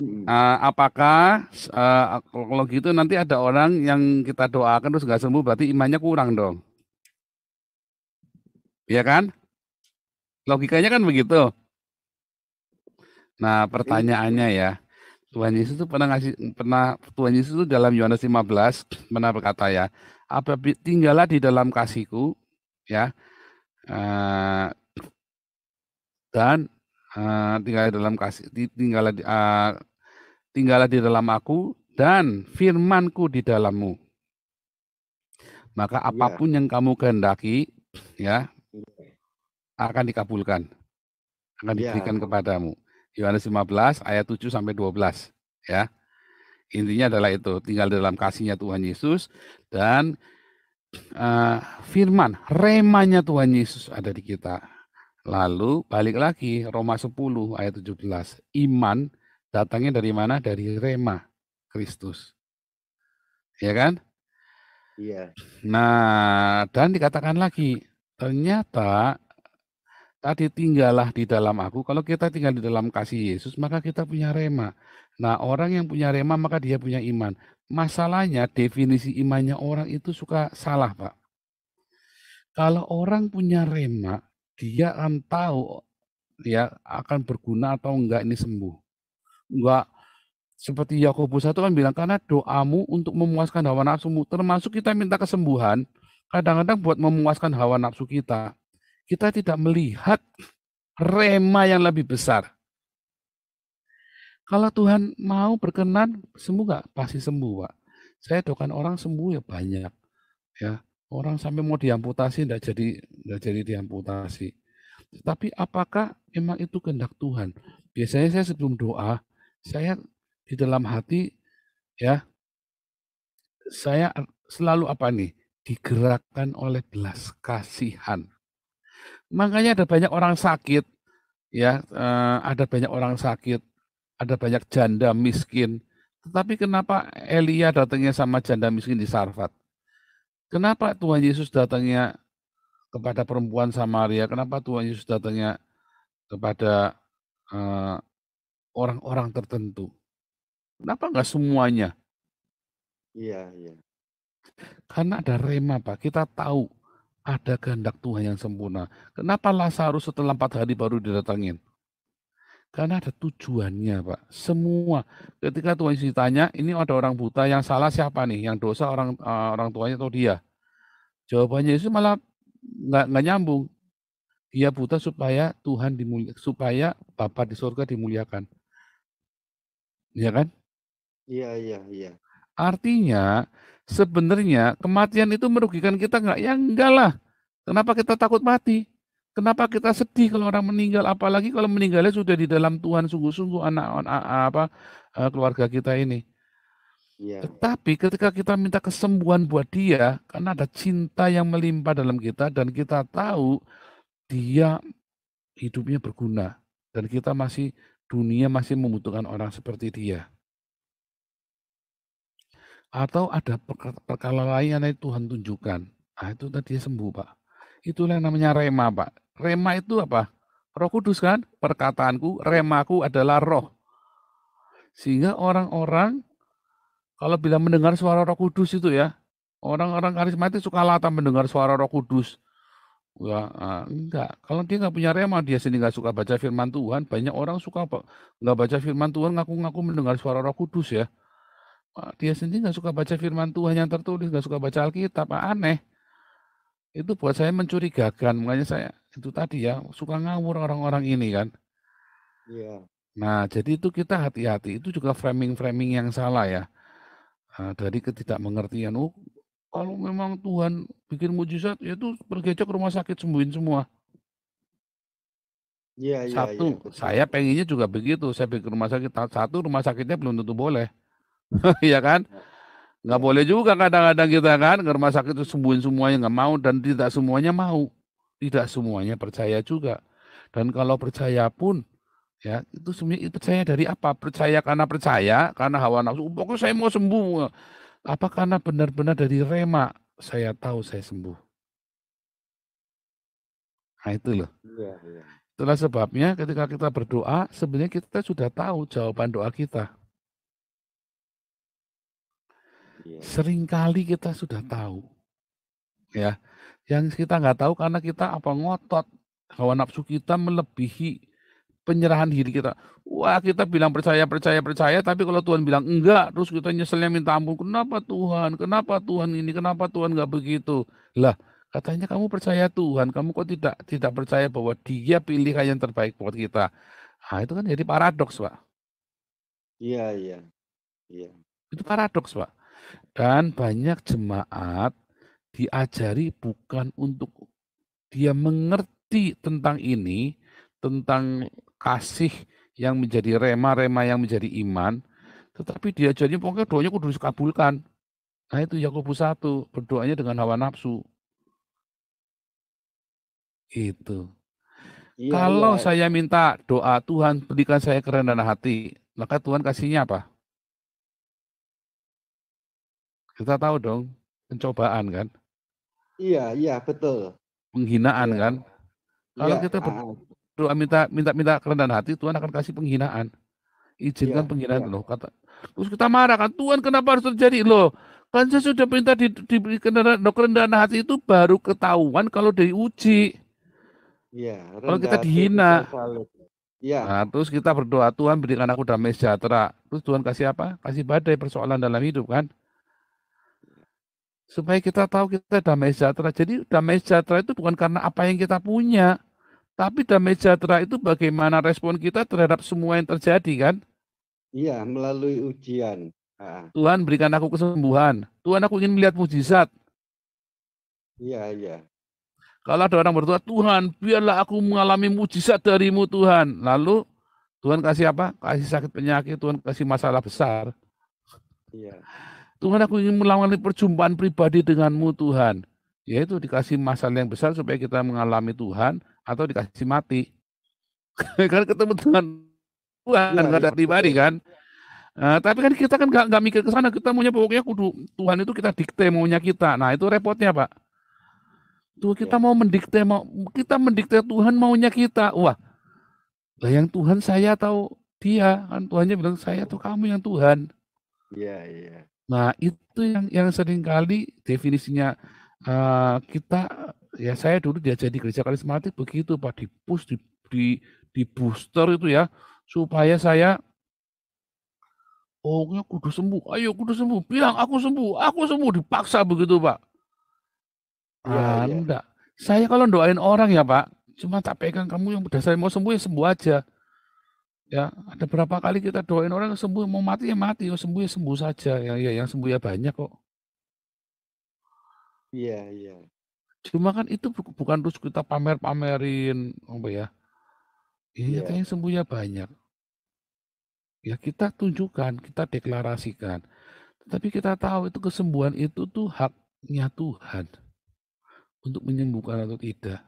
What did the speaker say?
Mm. Apakah kalau gitu nanti ada orang yang kita doakan terus nggak sembuh, berarti imannya kurang dong, ya kan? Logikanya kan begitu. Nah, Iya, pertanyaannya ya, Tuhan Yesus itu Tuhan Yesus itu dalam Yohanes 15 pernah berkata ya, tinggallah di dalam kasihku, ya, eh, dan tinggallah di dalam kasih, tinggallah di dalam aku dan firmanku di dalammu. Maka iya, apapun yang kamu kehendaki, ya, iya, akan dikabulkan, akan iya, diberikan kepadamu. Yohanes 15 ayat 7 sampai 12, ya. Intinya adalah itu, tinggal dalam kasihnya Tuhan Yesus dan eh, firman, remanya Tuhan Yesus ada di kita. Lalu balik lagi Roma 10 ayat 17. Iman datangnya dari mana? Dari rema Kristus. Ya kan? iya, Nah, dan dikatakan lagi, ternyata tadi tinggallah di dalam aku. Kalau kita tinggal di dalam kasih Yesus, maka kita punya rema. Nah, orang yang punya rema, maka dia punya iman. Masalahnya, definisi imannya orang itu suka salah, Pak. Kalau orang punya rema, dia akan tahu dia akan berguna atau enggak ini sembuh. Enggak seperti Yakobus 1 kan bilang, karena doamu untuk memuaskan hawa nafsumu, termasuk kita minta kesembuhan, kadang-kadang buat memuaskan hawa nafsu kita tidak melihat rema yang lebih besar. Kalau Tuhan mau berkenan, sembuh nggak? Pasti sembuh, Pak. Saya doakan orang sembuh ya banyak, ya. Orang sampai mau diamputasi, enggak jadi diamputasi. Tapi apakah memang itu kehendak Tuhan? Biasanya saya sebelum doa, saya di dalam hati, ya, saya selalu apa nih? Digerakkan oleh belas kasihan. Makanya ada banyak orang sakit, ya, ada banyak orang sakit, ada banyak janda miskin. Tetapi kenapa Elia datangnya sama janda miskin di Sarfat? Kenapa Tuhan Yesus datangnya kepada perempuan Samaria? Kenapa Tuhan Yesus datangnya kepada eh, orang-orang tertentu? Kenapa enggak semuanya? iya, iya, Karena ada rema, Pak. Kita tahu ada kehendak Tuhan yang sempurna. Kenapa Lazarus setelah 4 hari baru didatangin? Karena ada tujuannya, Pak. Semua. Ketika Tuhan Yesus ditanya, ini ada orang buta yang salah siapa nih? Yang dosa orang tuanya atau dia? Jawabannya Yesus malah nggak nyambung. Dia buta supaya supaya Bapa di surga dimuliakan. Ya kan? iya, iya, iya, Artinya sebenarnya kematian itu merugikan kita nggak? Ya enggak lah. Kenapa kita takut mati? Kenapa kita sedih kalau orang meninggal? Apalagi kalau meninggalnya sudah di dalam Tuhan sungguh-sungguh keluarga kita ini. iya, Tetapi ketika kita minta kesembuhan buat dia, karena ada cinta yang melimpah dalam kita dan kita tahu dia hidupnya berguna dan dunia masih membutuhkan orang seperti dia. Atau ada perkara lain yang Tuhan tunjukkan. Nah, itu tadi sembuh, Pak. Itulah yang namanya rema, Pak. Rema itu apa? Roh Kudus kan? Perkataanku, remaku adalah roh. Sehingga orang-orang kalau bila mendengar suara Roh Kudus itu ya, orang-orang karismatik suka lata mendengar suara Roh Kudus. Ya, enggak. Kalau dia nggak punya rema, dia sendiri nggak suka baca firman Tuhan. Banyak orang suka nggak baca firman Tuhan, ngaku-ngaku mendengar suara Roh Kudus ya. Dia sendiri nggak suka baca firman Tuhan yang tertulis, nggak suka baca Alkitab. Aneh. Itu buat saya mencurigakan. Makanya saya itu tadi ya suka ngawur orang-orang ini kan. iya, Nah, jadi itu kita hati-hati. Itu juga framing-framing yang salah ya. Dari ketidakmengertian. Oh, kalau memang Tuhan bikin mujizat, ya itu pergi aja ke rumah sakit sembuhin semua. iya, iya, iya, Satu, betul, saya pengennya juga begitu. Saya pergi ke rumah sakit. Satu, rumah sakitnya belum tentu boleh. Iya kan? Nggak iya, boleh juga kadang-kadang kita kan ke rumah sakit itu sembuhin semuanya nggak mau dan tidak semuanya mau. Tidak semuanya percaya juga. Dan kalau percaya pun ya itu sebenarnya percaya dari apa? Percaya karena hawa nafsu. Pokoknya saya mau sembuh. Apa karena benar-benar dari rema saya tahu saya sembuh. Nah itu loh. iya, iya, Itulah sebabnya ketika kita berdoa, sebenarnya kita sudah tahu jawaban doa kita. Iya. Seringkali kita sudah tahu, ya. Yang kita nggak tahu karena kita ngotot, hawa nafsu kita melebihi penyerahan diri kita. Wah, kita bilang percaya percaya percaya, tapi kalau Tuhan bilang enggak, terus kita nyeselnya minta ampun, "Kenapa Tuhan? Kenapa Tuhan ini? Kenapa Tuhan nggak begitu?" Lah, katanya kamu percaya Tuhan, kamu kok tidak percaya bahwa Dia pilihan yang terbaik buat kita. Nah, itu kan jadi paradoks, Pak. Iya iya. Iya. Itu paradoks, Pak. Dan banyak jemaat diajari bukan untuk dia mengerti tentang ini, tentang kasih yang menjadi rema-rema yang menjadi iman, tetapi diajarnya pokoknya doanya kudu dikabulkan. Nah itu Yakobus 1, berdoanya dengan hawa nafsu, itu. Iya iya. Kalau saya minta doa, "Tuhan berikan saya kerendahan hati," maka Tuhan kasihnya apa? Kita tahu dong, pencobaan kan, Iya iya, betul. penghinaan Iya. kan. Iya, Kalau kita heeh. berdoa minta kerendahan hati, Tuhan akan kasih penghinaan. Izinkan Iya penghinaan iya. loh kata. Terus kita marah kan, "Tuhan kenapa harus terjadi?" Loh, kan saya sudah minta diberi kerendahan hati itu baru ketahuan kalau diuji, Iya, kalau rendah kita hati pikul dihina. salib. Iya. Nah, terus kita berdoa, "Tuhan berikan aku damai sejahtera." Terus Tuhan kasih apa? Kasih badai persoalan dalam hidup kan. Supaya kita tahu kita damai sejahtera. Jadi damai sejahtera itu bukan karena apa yang kita punya, tapi damai sejahtera itu bagaimana respon kita terhadap semua yang terjadi kan. Iya, melalui ujian. Heeh. Tuhan berikan aku kesembuhan. Tuhan aku ingin melihat mujizat. Iya iya. Kalau ada orang berdoa, "Tuhan, biarlah aku mengalami mujizat dari-Mu Tuhan." Lalu Tuhan kasih apa? Kasih sakit penyakit, Tuhan kasih masalah besar. Iya. "Tuhan, aku ingin mengalami perjumpaan pribadi dengan-Mu Tuhan." Yaitu dikasih masalah yang besar supaya kita mengalami Tuhan atau dikasih mati. Kan ketemu dengan Tuhan, Iya nggak ada iya, pribadi betul. kan. Tapi kan kita kan nggak mikir ke sana, kita maunya pokoknya kudu Tuhan itu kita dikte maunya kita. Nah itu repotnya, Pak. Tuh kita Iya. mau kita mendikte Tuhan maunya kita. Wah, lah yang Tuhan saya atau dia? Kan Tuhannya bilang, "Saya atau kamu yang Tuhan." Iya iya. Nah, itu yang seringkali definisinya, kita ya saya dulu diajar di gereja karismatik begitu Pak, di-push, di-booster itu ya, supaya saya, pokoknya kudu sembuh, "Ayo kudu sembuh, bilang aku sembuh," dipaksa begitu Pak. Iya iya. Enggak, saya kalau doain orang ya Pak, cuma tak pegang, "Kamu yang udah saya mau sembuh ya sembuh aja." Ya, ada berapa kali kita doain orang sembuh, mau mati ya mati, oh sembuh ya sembuh saja, yang sembuh ya banyak kok. Iya iya. Cuma kan itu bukan terus kita pamer-pamerin, apa ya, ini Iya. nyatanya sembuh ya banyak. Ya kita tunjukkan, kita deklarasikan, tetapi kita tahu itu kesembuhan itu tuh haknya Tuhan untuk menyembuhkan atau tidak.